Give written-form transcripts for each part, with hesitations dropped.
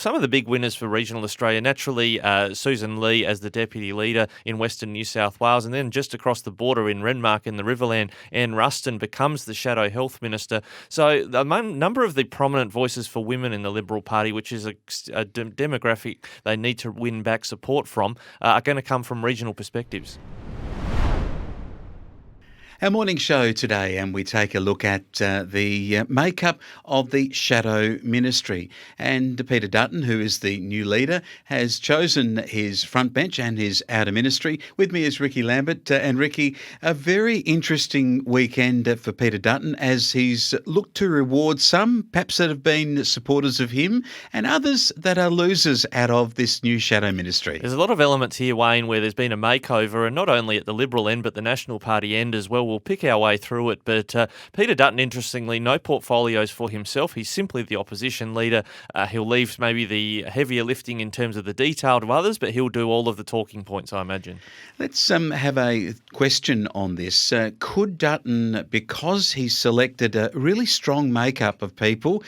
some of the big winners for regional Australia, naturally Sussan as the deputy leader in Western New South Wales, and then just across the border in Renmark in the Riverland, Anne Ruston becomes the Shadow Health Minister. So a number of the prominent voices for women in the Liberal Party, which is a demographic they need to win back support from, are going to come from regional perspectives. Our morning show today, and we take a look at the makeup of the Shadow Ministry. And Peter Dutton, who is the new leader, has chosen his front bench and his outer ministry. With me is Rikki Lambert. And Rikki, a very interesting weekend for Peter Dutton as he's looked to reward some perhaps that have been supporters of him and others that are losers out of this new Shadow Ministry. There's a lot of elements here, Wayne, where there's been a makeover, and not only at the Liberal end but the National Party end as well. We'll pick our way through it, but Peter Dutton, interestingly, no portfolios for himself. He's simply the opposition leader. He'll leave maybe the heavier lifting in terms of the detail to others, but he'll do all of the talking points, I imagine. Let's have a question on this. Could Dutton, because he's selected a really strong makeup of people,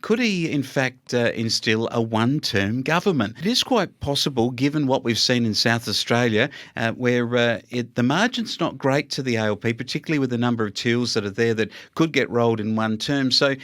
could he in fact instill a one-term government? It is quite possible, given what we've seen in South Australia, where the margin's not great to the ALP, particularly with the number of tills that are there that could get rolled in one term. So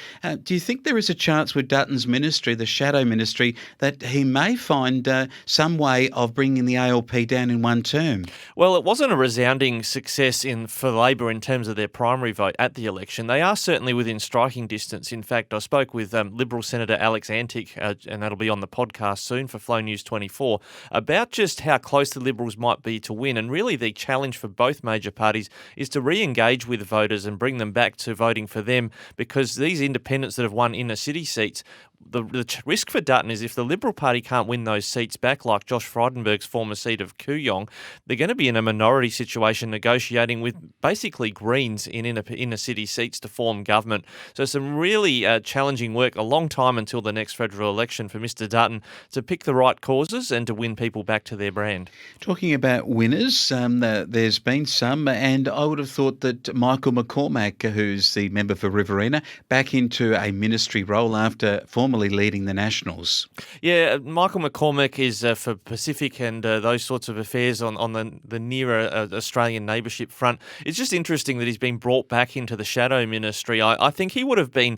do you think there is a chance with Dutton's ministry, the Shadow Ministry, that he may find some way of bringing the ALP down in one term? Well, it wasn't a resounding success for Labor in terms of their primary vote at the election. They are certainly within striking distance. In fact, I spoke with Liberal Senator Alex Antic, and that'll be on the podcast soon for Flow News 24, about just how close the Liberals might be to win. And really the challenge for both major parties is to re-engage with voters and bring them back to voting for them, because these independents that have won inner city seats, the risk for Dutton is if the Liberal Party can't win those seats back, like Josh Frydenberg's former seat of Kooyong, they're going to be in a minority situation negotiating with basically Greens in inner city seats to form government. So some really challenging work, a long time until the next federal election for Mr Dutton to pick the right causes and to win people back to their brand. Talking about winners, there's been some, and I would have thought that Michael McCormack, who's the member for Riverina, back into a ministry role after formerly leading the Nationals. Yeah, Michael McCormack is for Pacific and those sorts of affairs on the nearer Australian neighbourship front. It's just interesting that he's been brought back into the Shadow Ministry. I think he would have been...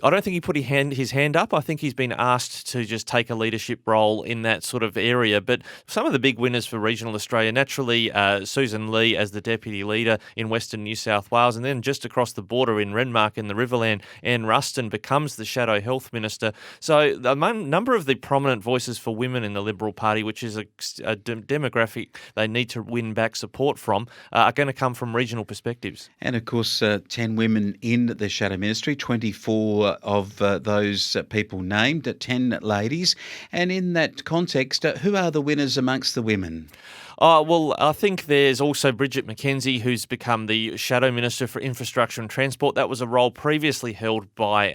I don't think he put his hand up. I think he's been asked to just take a leadership role in that sort of area. But some of the big winners for regional Australia, naturally Sussan as the deputy leader in Western New South Wales, and then just across the border in Renmark in the Riverland, Anne Ruston becomes the Shadow Health Minister. So a number of the prominent voices for women in the Liberal Party, which is a demographic they need to win back support from, are going to come from regional perspectives. And of course, 10 women in the Shadow Ministry, 24 of those people named, 10 ladies. And in that context, who are the winners amongst the women? Well, I think there's also Bridget McKenzie, who's become the Shadow Minister for Infrastructure and Transport. That was a role previously held by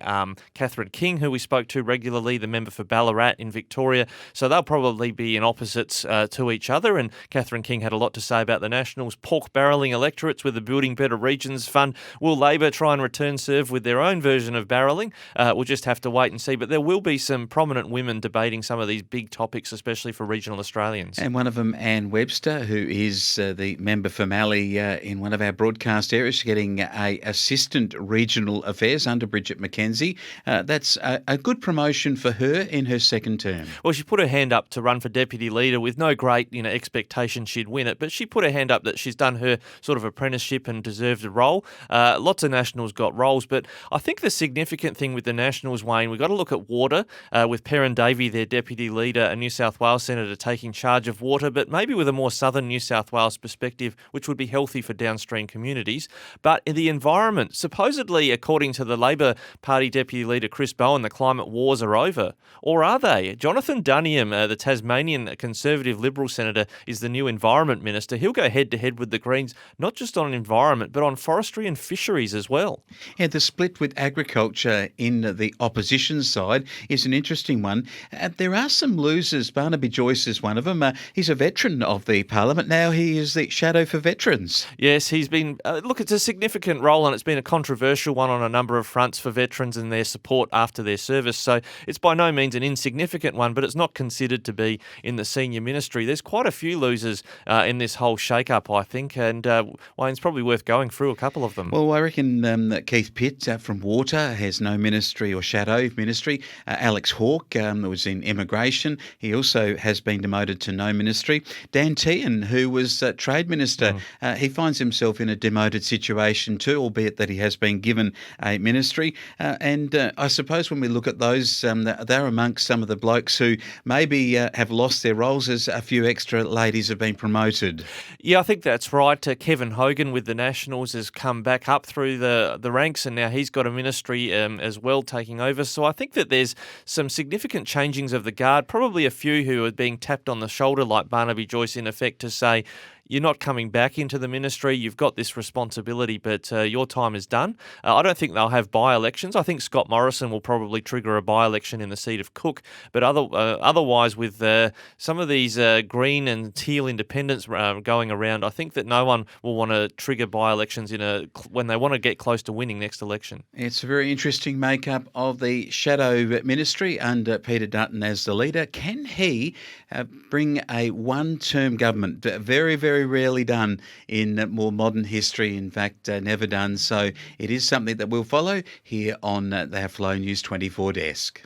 Catherine King, who we spoke to regularly, the member for Ballarat in Victoria. So they'll probably be in opposites to each other. And Catherine King had a lot to say about the Nationals' pork barrelling electorates with the Building Better Regions Fund. Will Labor try and return serve with their own version of barrelling? We'll just have to wait and see. But there will be some prominent women debating some of these big topics, especially for regional Australians. And one of them, Anne Webster, who is the member for Mallee in one of our broadcast areas, getting a assistant regional affairs under Bridget McKenzie. That's a good promotion for her in her second term. Well, she put her hand up to run for deputy leader with no great expectation she'd win it, but she put her hand up that she's done her sort of apprenticeship and deserved a role. Lots of Nationals got roles, but I think the significant thing with the Nationals, Wayne, we've got to look at water, with Perrin Davey, their deputy leader, a New South Wales senator, taking charge of water, but maybe with a more southern New South Wales perspective, which would be healthy for downstream communities. But in the environment, supposedly, according to the Labor Party Deputy Leader Chris Bowen, the climate wars are over. Or are they? Jonathan Duniam, the Tasmanian Conservative Liberal Senator, is the new Environment Minister. He'll go head-to-head with the Greens, not just on environment, but on forestry and fisheries as well. Yeah, the split with agriculture in the opposition side is an interesting one. There are some losers. Barnaby Joyce is one of them. He's a veteran of the Parliament. Now he is the shadow for veterans. Yes, he's been. Look, it's a significant role, and it's been a controversial one on a number of fronts for veterans and their support after their service. So it's by no means an insignificant one, but it's not considered to be in the senior ministry. There's quite a few losers in this whole shake-up, I think, and Wayne's probably worth going through a couple of them. Well, I reckon that Keith Pitt from Water has no ministry or shadow ministry. Alex Hawke was in immigration. He also has been demoted to no ministry. Dan Tehan, who was Trade Minister, he finds himself in a demoted situation too, albeit that he has been given a ministry. And I suppose when we look at those, they're amongst some of the blokes who maybe have lost their roles as a few extra ladies have been promoted. Yeah, I think that's right. Kevin Hogan with the Nationals has come back up through the ranks, and now he's got a ministry as well taking over. So I think that there's some significant changings of the guard, probably a few who are being tapped on the shoulder like Barnaby Joyce in effect to say, you're not coming back into the ministry. You've got this responsibility, but your time is done. I don't think they'll have by-elections. I think Scott Morrison will probably trigger a by-election in the seat of Cook. But otherwise, with some of these Green and Teal independents going around, I think that no one will want to trigger by-elections when they want to get close to winning next election. It's a very interesting makeup of the shadow ministry under Peter Dutton as the leader. Can he bring a one-term government? Very, very rarely done in more modern history. In fact, never done. So it is something that we'll follow here on the Flow News 24 desk.